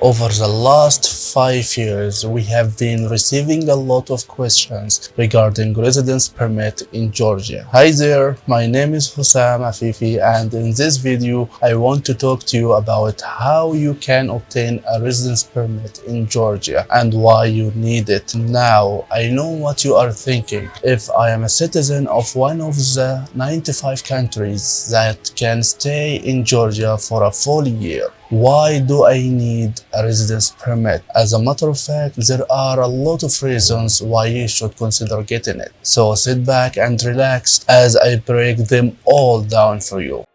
Over the last 5 years, we have been receiving a lot of questions regarding residence permit in Georgia. Hi there, my name is Hussam Afifi, and in this video, I want to talk to you about how you can obtain a residence permit in Georgia and why you need it. Now, I know what you are thinking. If I am a citizen of one of the 95 countries that can stay in Georgia for a full year, why do I need a residence permit? As a matter of fact, there are a lot of reasons why you should consider getting it. So sit back and relax as I break them all down for you.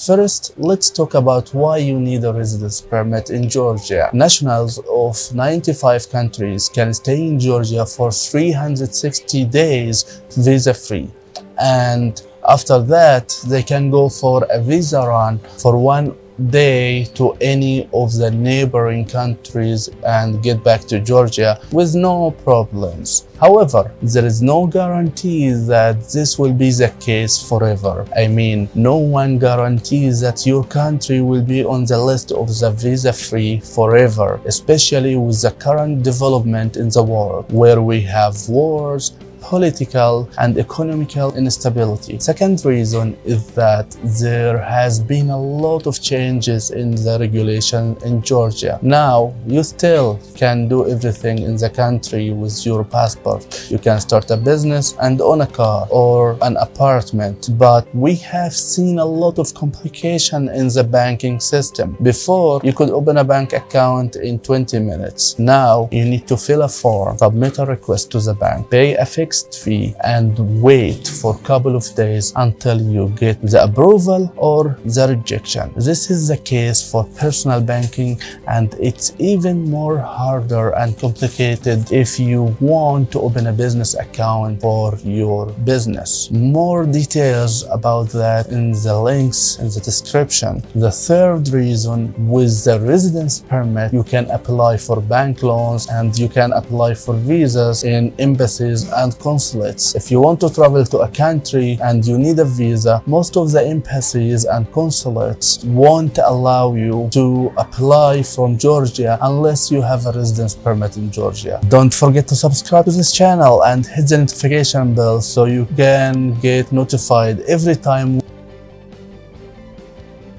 First, let's talk about why you need a residence permit in Georgia. Nationals of 95 countries can stay in Georgia for 360 days visa-free. And after that, they can go for a visa run for 1 day to any of the neighboring countries and get back to Georgia with no problems. However, there is no guarantee that this will be the case forever. I mean, no one guarantees that your country will be on the list of the visa-free forever, especially with the current development in the world, where we have wars, political and economical instability. Second reason is that there has been a lot of changes in the regulation in Georgia. Now, you still can do everything in the country with your passport. You can start a business and own a car or an apartment, but we have seen a lot of complication in the banking system. Before, you could open a bank account in 20 minutes. Now, you need to fill a form, submit a request to the bank, pay a fixed fee, and wait for a couple of days until you get the approval or the rejection. This is the case for personal banking, and it's even more harder and complicated if you want to open a business account for your business. More details about that in the links in the description. The third reason, with the residence permit, you can apply for bank loans and you can apply for visas in embassies and consulates. If you want to travel to a country and you need a visa, most of the embassies and consulates won't allow you to apply from Georgia unless you have a residence permit in Georgia. Don't forget to subscribe to this channel and hit the notification bell so you can get notified every time.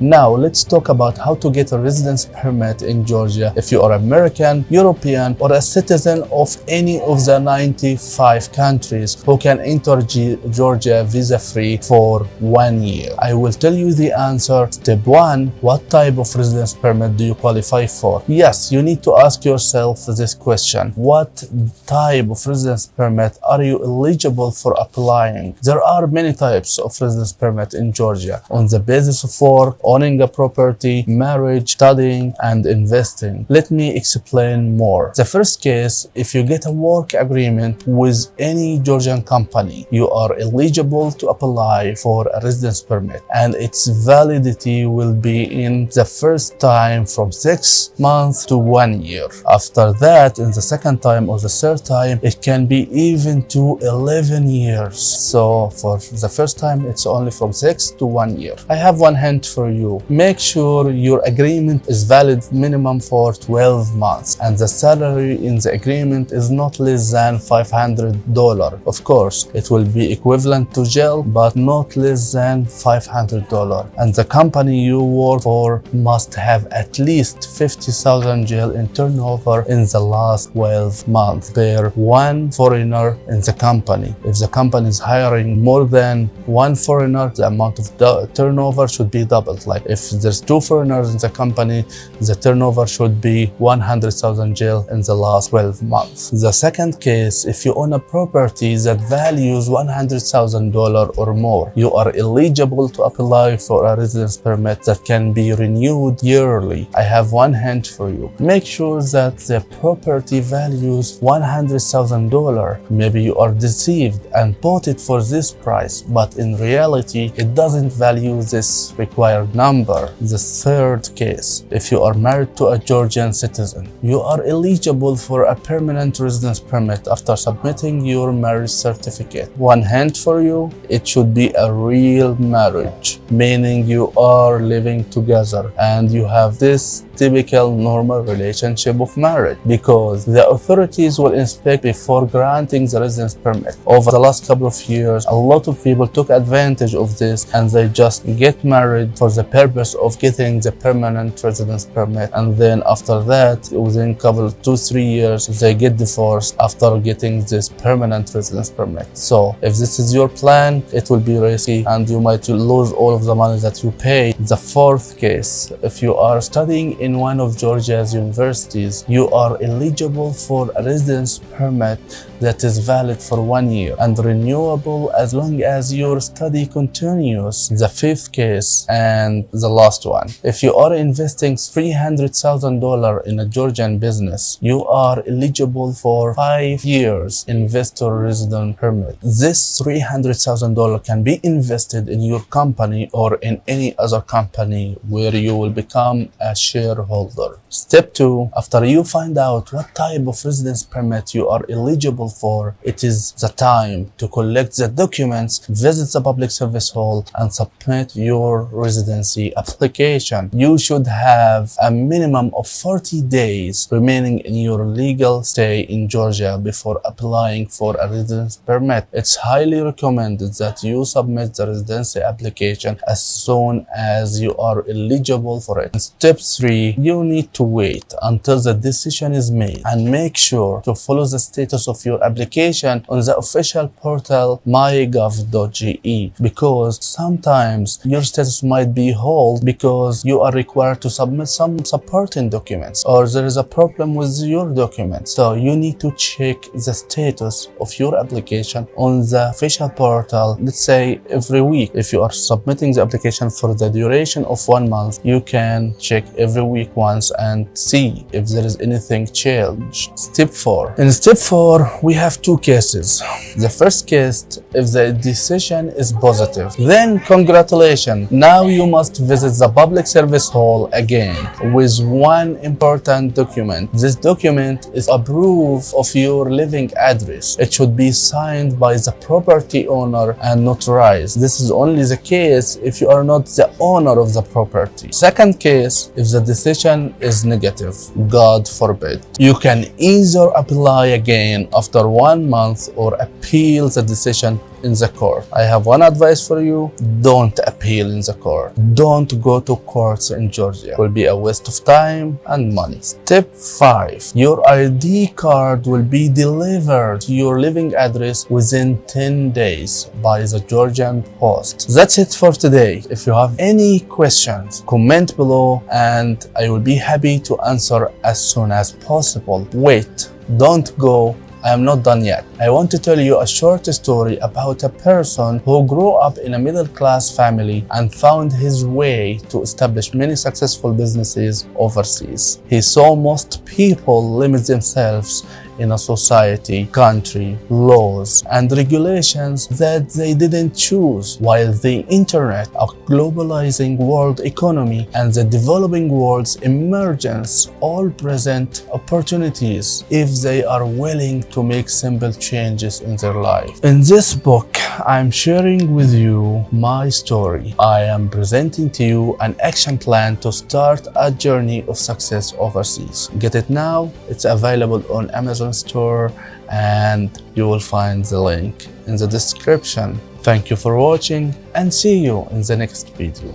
Now, let's talk about how to get a residence permit in Georgia if you are American, European, or a citizen of any of the 95 countries who can enter Georgia visa-free for 1 year. I will tell you the answer. Step 1. What type of residence permit do you qualify for? Yes, you need to ask yourself this question. What type of residence permit are you eligible for applying? There are many types of residence permit in Georgia on the basis of work, owning a property, marriage, studying, and investing. Let me explain more. The first case, if you get a work agreement with any Georgian company, you are eligible to apply for a residence permit, and its validity will be in the first time from 6 months to 1 year. After that, in the second time or the third time, it can be even to 11 years. So for the first time, it's only from 6 to 1 year. I have one hint for you. Make sure your agreement is valid minimum for 12 months and the salary in the agreement is not less than $500. Of course, it will be equivalent to jail, but not less than $500. And the company you work for must have at least 50,000 jail in turnover in the last 12 months per one foreigner in the company. If the company is hiring more than one foreigner, the amount of turnover should be doubled. permit. Like if there's 2 foreigners in the company, the turnover should be 100,000 JIL in the last 12 months. The second case, if you own a property that values $100,000 or more, you are eligible to apply for a residence permit that can be renewed yearly. I have one hint for you. Make sure that the property values $100,000. Maybe you are deceived and bought it for this price, but in reality, it doesn't value this required number. The third case, if you are married to a Georgian citizen, you are eligible for a permanent residence permit after submitting your marriage certificate. One hint for you, it should be a real marriage, meaning you are living together and you have this typical normal relationship of marriage, because the authorities will inspect before granting the residence permit. Over the last couple of years, a lot of people took advantage of this and they just get married for the purpose of getting the permanent residence permit, and then after that, within a couple 2-3 years, they get divorced after getting this permanent residence permit. So if this is your plan, it will be risky and you might lose all of the money that you pay. The fourth case, if you are studying in one of Georgia's universities, you are eligible for a residence permit that is valid for 1 year and renewable as long as your study continues. The fifth case and the last one, if you are investing $300,000 in a Georgian business, you are eligible for 5 years investor resident permit. This $300,000 can be invested in your company or in any other company where you will become a shareholder. Step 2, after you find out what type of residence permit you are eligible for, it is the time to collect the documents, visit the public service hall, and submit your residency application. You should have a minimum of 40 days remaining in your legal stay in Georgia before applying for a residence permit. It's highly recommended that you submit the residency application as soon as you are eligible for it. Step 3, you need to wait until the decision is made and make sure to follow the status of your application on the official portal mygov.ge, because sometimes your status might be held because you are required to submit some supporting documents or there is a problem with your documents. So you need to check the status of your application on the official portal, let's say every week. If you are submitting the application for the duration of 1 month, you can check every week once and see if there is anything changed. Step 4. In step 4, we have 2 cases. The first case, if the decision is positive, then congratulations. Now you must visit the public service hall again with one important document. This document is a proof of your living address. It should be signed by the property owner and notarized. This is only the case if you are not the owner of the property. Second case, if the decision is negative, God forbid, you can either apply again after 1 month or appeal the decision in the court. I have one advice for you: don't appeal in the court. Don't go to courts in Georgia. It will be a waste of time and money. Step 5. Your ID card will be delivered to your living address within 10 days by the Georgian Post. That's it for today. If you have any questions, comment below and I will be happy to answer as soon as possible. Wait, don't go. I am not done yet. I want to tell you a short story about a person who grew up in a middle-class family and found his way to establish many successful businesses overseas. He saw most people limit themselves in a society, country, laws, and regulations that they didn't choose, while the internet, a globalizing world economy, and the developing world's emergence all present opportunities if they are willing to make simple changes in their life. In this book, I'm sharing with you my story. I am presenting to you an action plan to start a journey of success overseas. Get it now. It's available on Amazon store and you will find the link in the description. Thank you for watching and see you in the next video.